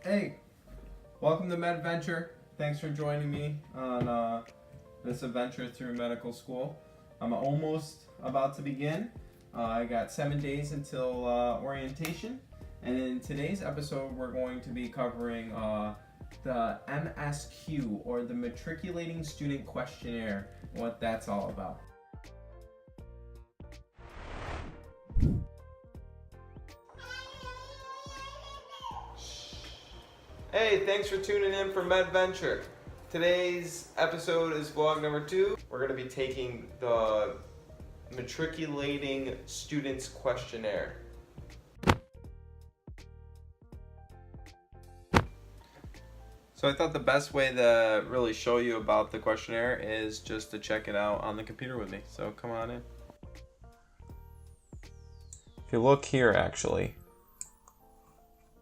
Hey, welcome to MedVenture. Thanks for joining me on this adventure through medical school. I'm almost about to begin. I got 7 days until orientation, and in today's episode we're going to be covering the MSQ, or the Matriculating Student Questionnaire, and what that's all about. Hey, thanks for tuning in for MedVenture. Today's episode is vlog number 2. We're going to be taking the Matriculating Students Questionnaire. So I thought the best way to really show you about the questionnaire is just to check it out on the computer with me. So come on in. If you look here, actually,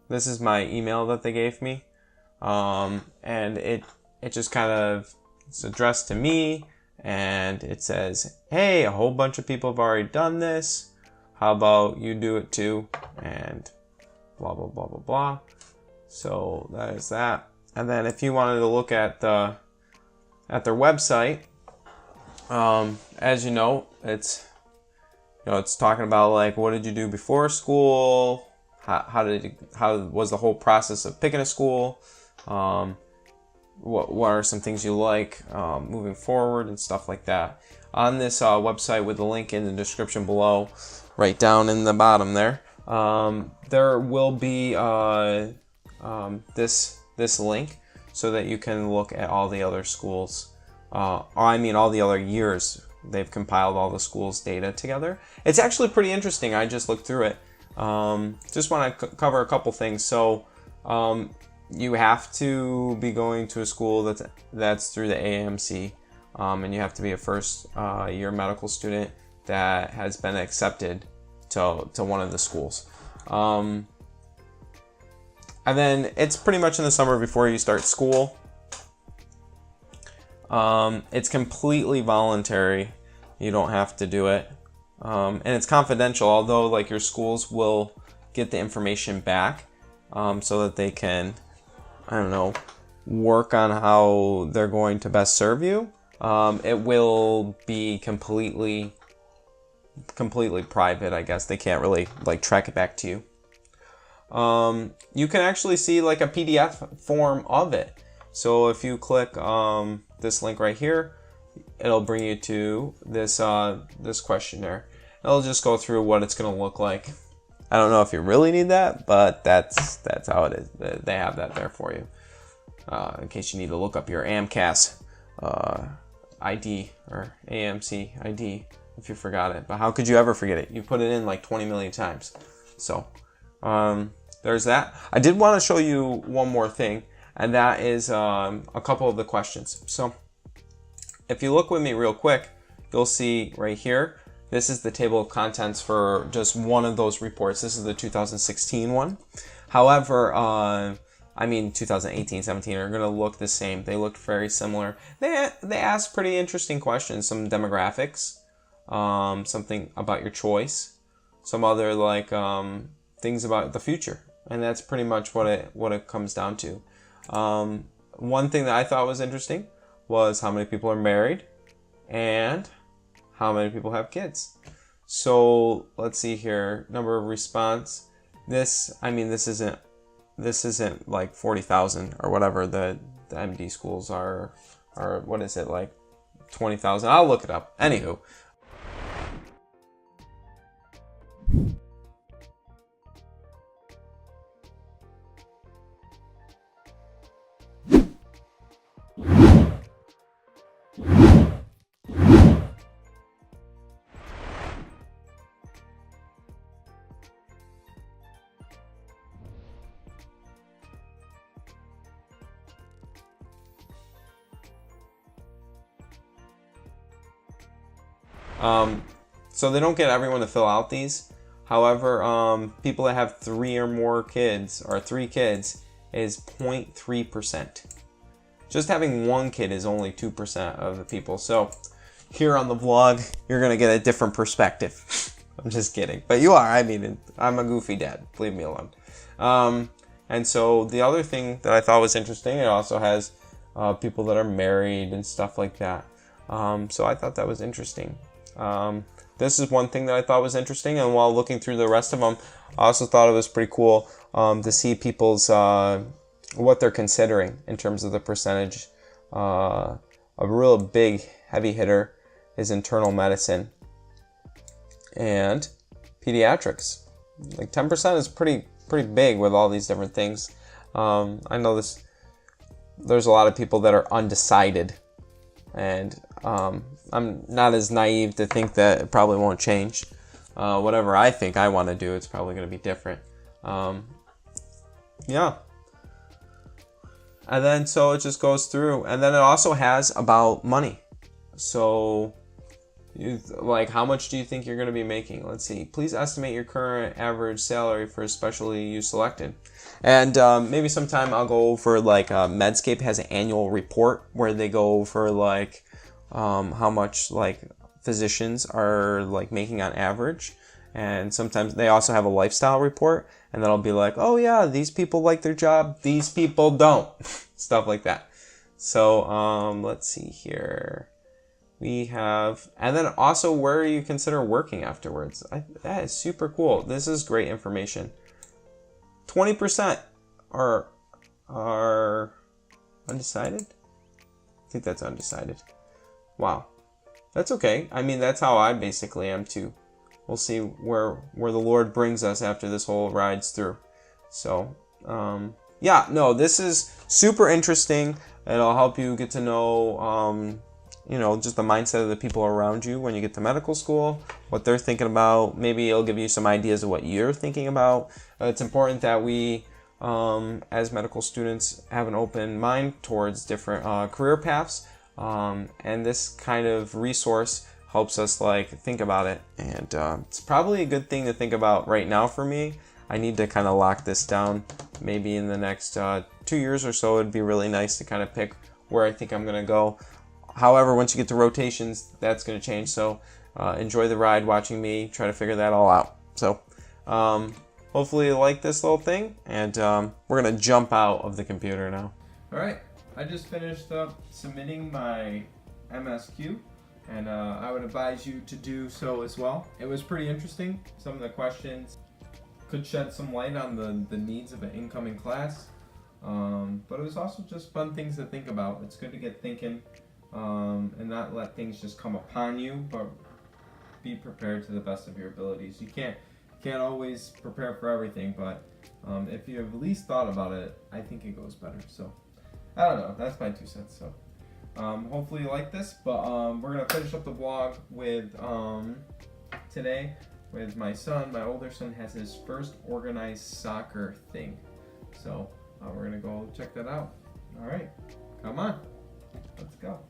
this is my email that they gave me, and it just kind of, it's addressed to me, and it says, hey, a whole bunch of people have already done this, how about you do it too, and blah blah blah blah blah. So that is that. And then if you wanted to look at their website, as you know, it's talking about like, what did you do before school, how was the whole process of picking a school, what are some things you like moving forward and stuff like that. On this website, with the link in the description below, right down in the bottom there, there will be this link so that you can look at all the other schools, all the other years. They've compiled all the schools' data together. It's actually pretty interesting. I just looked through it. Just want to cover a couple things. So you have to be going to a school that's through the AAMC, and you have to be a first year medical student that has been accepted to one of the schools. And then it's pretty much in the summer before you start school. It's completely voluntary. You don't have to do it. And it's confidential, although like your schools will get the information back so that they can, work on how they're going to best serve you. It will be completely private, I guess. They can't really like track it back to you. You can actually see like a PDF form of it. So if you click this link right here, it'll bring you to this this questionnaire. It'll just go through what it's going to look like. I don't know if you really need that, but that's how it is. They have that there for you, in case you need to look up your AMCAS ID or AAMC ID if you forgot it. But how could you ever forget it? You put it in like 20 million times. So there's that. I did want to show you one more thing, and that is a couple of the questions. So if you look with me real quick, you'll see right here, this is the table of contents for just one of those reports. This is the 2016 one. However, 2018, 17 are going to look the same. They look very similar. They ask pretty interesting questions, some demographics, something about your choice, some other like things about the future, and that's pretty much what it comes down to. One thing that I thought was interesting was how many people are married and how many people have kids. So let's see here, number of response. This isn't like 40,000 or whatever the MD schools are, or what is it, like 20,000? I'll look it up. Anywho. So they don't get everyone to fill out these. However, people that have 3 or more kids, or 3 kids, is 0.3%. Just having 1 kid is only 2% of the people. So here on the vlog, you're gonna get a different perspective. I'm just kidding, but you are. I'm a goofy dad. Leave me alone. And And so the other thing that I thought was interesting, it also has people that are married and stuff like that. So I thought that was interesting. This is one thing that I thought was interesting, and while looking through the rest of them, I also thought it was pretty cool to see people's what they're considering in terms of the percentage. A real big heavy hitter is internal medicine and pediatrics. Like 10% is pretty big with all these different things. I know there's a lot of people that are undecided, and I'm not as naive to think that it probably won't change. Whatever I think I want to do, it's probably going to be different. Yeah. And then so it just goes through, and then it also has about money. So like, how much do you think you're going to be making? Let's see. Please estimate your current average salary for a specialty you selected. And maybe sometime I'll go over, like, Medscape has an annual report where they go over, like, how much, like, physicians are, like, making on average. And sometimes they also have a lifestyle report, and that'll be like, oh yeah, these people like their job, these people don't. Stuff like that. So let's see here. We have, and then also where you consider working afterwards. That is super cool. This is great information. 20% are undecided. I think that's undecided. Wow, that's okay. I mean, that's how I basically am too. We'll see where the Lord brings us after this whole ride's through. So yeah, no, this is super interesting. It'll help you get to know you know, just the mindset of the people around you when you get to medical school, what they're thinking about. Maybe it'll give you some ideas of what you're thinking about. It's important that we, as medical students, have an open mind towards different career paths. And this kind of resource helps us, like, think about it. And it's probably a good thing to think about right now for me. I need to kind of lock this down. Maybe in the next 2 years or so, it'd be really nice to kind of pick where I think I'm going to go. However, once you get to rotations, that's going to change. So enjoy the ride watching me try to figure that all out. So hopefully you like this little thing, and we're going to jump out of the computer now. All right, I just finished up submitting my MSQ, and I would advise you to do so as well. It was pretty interesting. Some of the questions could shed some light on the needs of an incoming class, but it was also just fun things to think about. It's good to get thinking. And not let things just come upon you, but be prepared to the best of your abilities. You can't always prepare for everything, but if you have at least thought about it, I think it goes better. So I don't know, that's my 2 cents. So hopefully you like this, but we're gonna finish up the vlog with today with my son. My older son has his first organized soccer thing, so we're gonna go check that out. All right, come on, let's go.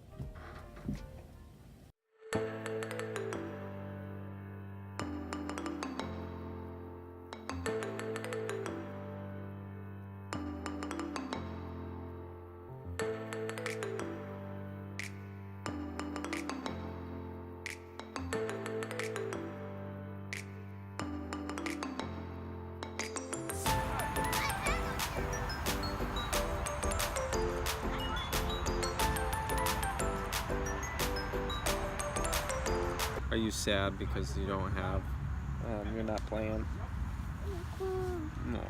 Are you sad because you don't have, you're not playing? No.